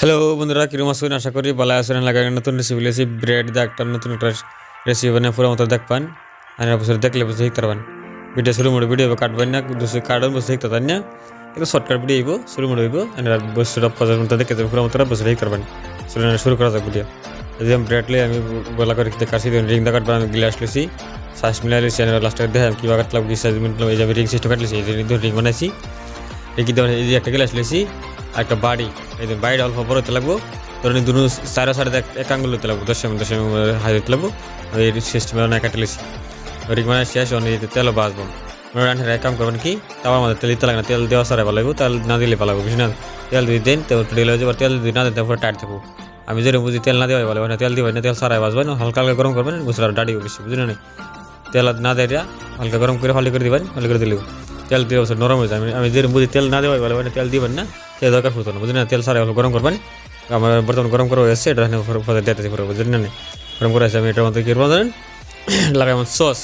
Hello বন্ধুরা, কিরকম আছেন? আশা করি ভালো আছেন। লাগে নতুন রেসিপি লেছি ব্রেড দিয়ে একটা নতুন একটা রেসিপি বানিয়ে পুরো মতো দেখবেন। আর বছর দেখলে বসে শিখতে পারবেন। ভিডিও শুরু মুড়ে ভিডিও কাটবেন না, কার্ডন বসে শিখতে পারেন না। এটা শর্টকাট ভিডিও হইব, শুরু মুড়ে হইব। বছরটা পচার মতো দেখে পুরো মতো বসে শিখতে পারবেন। শুরু করা যাক ভিডিও। যদি আমি ব্রেড লিয়ে আমি গোলা করে কাটছি, রিং দা কাটবেন। আমি গ্লাস লিছি, শ্বাস মিলাই লিছি। লাস্টে দেখে কীভাবে কাটলাম, কি সাইজ মিনিট এই যে আমি রিং সিস্টেম কাটলিছি, এই রিং বানাইছি। এই এই যে একটা গ্লাস লিছি আর একটা বাড়ি, এই বাড়িটা অল্প বড় হতে লাগবো। ধরুন দুটো সাড়ে এক আঙ্গুল হতে লাগবো, 10 mm হাই হতে লাগবো। আমি এই সিস্টেমে অনেক কাটে লিছি। রিং বানাই শেষ, অনেক তেলও বাঁচবো। রান্নার এক কাম করবেন কি, তারপর আমাদের তেল দিতে লাগে না, তেল দেওয়া সারাই ভালো লাগবো। তেল না দিলে ভালো লাগবে, বুঝি না? তেল যদি দেন তেল ঢেলে হয়ে যাবে, তেল যদি না দেন তারপর টাইট থাকবো। আমি যেরকম বুঝি তেল না দেওয়াই ভালো, মানে তেল দিবেন না, তেল সারাই বাঁচবেন, হালকা হালকা গরম করবেন, মশলা ডাড়িও বেশি, বুঝলেন না? তেল না দেয় হালকা গরম করে হলি করে দিবেন, হলি করে দিলে তেল দিয়ে বছর নরম হয়ে যায়। আমি যেরকম বুঝি তেল না দেওয়াই ভালো, মানে তেল দিবেন না, তেল দরকার পড়তো না, বুঝলেন না? তেল সারাই গরম করবেন। আমার বর্তমান গরম করা হয়েছে, এটা দিতেছি পুরো, বুঝলেন না? গরম করে আছে। আমি এটার মধ্যে কি করবো জানেন? লাগাই আমার সস,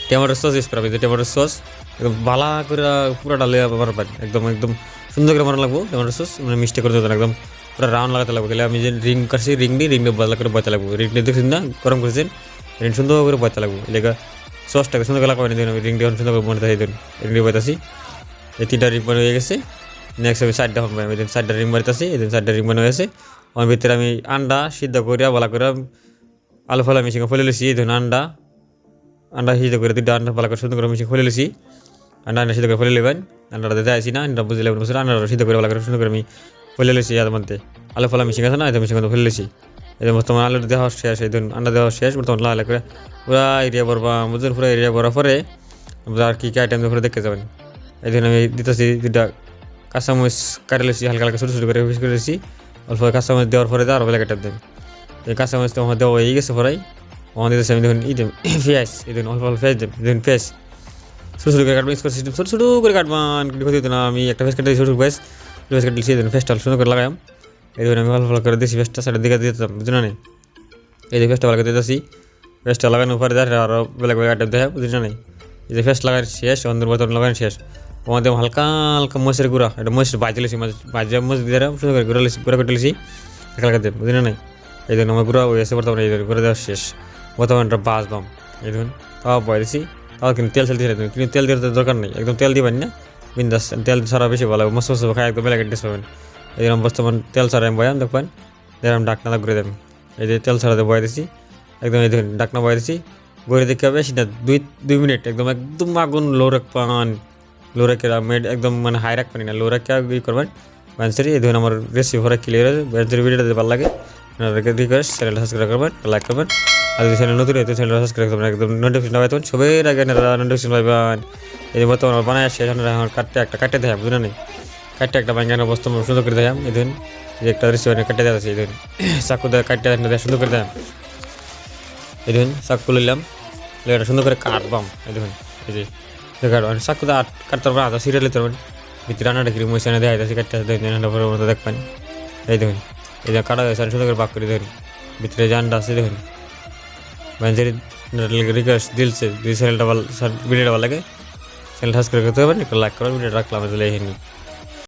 টমেটো সস ইউজ করা হবে। টমেটো সস একদম ভালো করে পুরো ডালে পারবেন, একদম একদম সুন্দর করে মারা লাগবো। টমেটো সস মানে মিষ্টি করে দেবেন, একদম পুরো রাউন্ড লাগাতে লাগবে। গেলে আমি যে রিং কাটছি, রিংটা ভালো করে বইতে লাগবো। রিংটা দেখছেন না গরম করেছেন, রিং সুন্দর করে বইতে লাগবো। এলাকা সসটাকে সুন্দর করে লাগাবেন, দিন আমি রিংটা সুন্দর করে মনে থাকে দিন। রিংটা বইতাছি, এই 3টা রিং বানিয়ে হয়ে গেছে। নেক্সট আমি 4টা হবে, আমি 4টা রিং বানিতেছি, এই 4টা রিং বানিয়ে হয়েছে। আমার ভিতরে আমি আন্ডা সিদ্ধ করিয়া ভালো করে আলু ফলা মিশিয়ে ফেলে লিছি। এই ধরুন আন্ডা সিদ্ধ করে 2টা আন্ডা ভালো করে সুন্দর করে মিশিয়ে ফেলে লিছি। আন্ডা সিদ্ধ করে ফেলে নেবেন। আন্ডাটা দিতে আসি না, আন্ডা বুঝলে আন্ডাটা সিদ্ধ করে ভালো করে সুন্দর করে আমি ফেলে লিছি। এর মধ্যে আলু ফলা মিশিয়ে গেছে না, এটা মিশিয়ে ফেলে লিছি। এই বর্তমান আলু দেওয়া শেষ, এই ধরুন আন্ডা দেওয়া শেষ। বর্তমান লাল করে পুরা এরিয়া ভরবা, বুঝলেন? পুরো এরিয়া ভরার পরে আর কী কী আইটেম করে দেখতে যাবেন। এই ধরুন আমি দিতেছি 2টা কাঁচামরিচ কাটে লিছি, হালকা হালকা ছোটো ছোটো করে পিস করে দিয়েছি। অল্প কাঁচামরিচ দেওয়ার পরে আরও বেলা কেটে দেন। এই কাঁচামরিচ তো আমার দেওয়া হয়ে গেছে পরাই। আমার দিতেছি আমি দেখুন পেঁয়াজ, এই দেখুন অল্প অল্প পেঁয়াজ দেখুন, পেঁয়াজ ছোটো ছোটো করে কাটবেন। স্কোয়ার সিস্টেম ছোটো ছোটো করে কাটবেন, ক্ষতি হতো না। আমি একটা ফেস কেটে ছোটো পেঁয়াজ কেটে দিচ্ছি, এই দেখুন ফেসটা সুন্দর করে লাগাম। এই ধরুন আমি অল্প করে দিয়েছি ফেসটা, সাইডের দিকে দিয়ে দিতাম, বুঝলেন না? এই যে ফেসটা ভালো করে দিতেছি, ফেসটা লাগানোর পরে আরও বেলা বেলা আইটেম দেখা, বুঝলেন না? এই যে ফেস লাগানো শেষ, অন্ধের বোতল লাগানো শেষ। আমাদের হালকা হালকা মরিচের গুঁড়া, এটা মরিচ ভাজি লিছি, ভাজা মরিচ দিয়ে সুন্দর করে গুঁড়া কেটে লিছি, হালকা হালকা দেব, বুঝলেন না? এই ধরুন আমার গুঁড়া হয়ে গেছে। বর্তমানে এই গুঁড়া দেওয়া শেষ। বর্তমানে এটা বাঁচবাম, এই ধরুন তাও বয়ে দিছি। তাও কিন্তু তেল দিতে কিন্তু তেল দিয়ে দরকার নেই, একদম তেল দিবেন না, বিন্দাস। তেল ছাড়া বেশি ভালো, মস্ত মস্ত খাই একদম বেলা কেটে পাবেন। এই জন্য বর্তমান তেল ছাড়া আমি বয়াম দেখবেন, দেখলাম ডাকনা ঘুরে দেবেন। এই যে তেল ছাড়াতে বয়ে দিছি, একদম এই দেখুন ডাকনা বয়ে দিছি। ঘুরে দেখতে হবে সেটা 2 মিনিট, একদম একদম আগুন লো রাখবেন। লো রেখে একদম মানে হাই রাখবেন না, লো রেখে ই করবেন। ব্যান্সারি এই ধরুন আমার রেসিপি ভরা ক্লিয়ার হয়েছে। ব্যান্সারি ভিডিওটা ভালো লাগে রিকোয়েস্ট, চ্যানেলটা সাবস্ক্রাইব করবেন, লাইক করবেন। আর যদি চ্যানেল নতুন হয়তো চ্যানেলটা সাবস্ক্রাইব করবেন, একদম নোটিফিকেশন পাইতেন সবের আগে নোটিফিকেশন পাইবেন। এই যে বর্তমানে বানায় শেষ, আমার কাটতে দেয়, বুঝলেন না? কাটতে একটা বাঙ্গানো বস্তু সুন্দর করে দেয়। এই ধরুন যে একটা রেসিপি কাটতে দেওয়া আছে, এই ধরুন চাকু দেয় কাটতে দেয়, সুন্দর করে দেয়। এই ধরুন চাকু লইলাম, এটা সুন্দর করে কাটবাম। এই দেখুন এই যে কাটবেন, চাকু কাটতে পারবেন, আধা সিরিয়াল লিখতে পারবেন। ভিতরে রান্নাটা কিরকম মশলা দেওয়া যাচ্ছে, কাটতে মতো দেখবেন। এই দেখুন এই যে কাটা হয়েছে, সুন্দর করে বাক করে দেখুন ভিতরে যে আন্ডা আছে। দেখুন ব্যান্সারি রিকোয়েস্ট দিলছে, যদি চ্যানেলটা ভালো, ভিডিওটা ভালো লাগে চ্যানেলটা সাবস্ক্রাইব করতে পারবেন, একটা লাইক করবেন। ভিডিওটা রাখলাম, তাহলে এই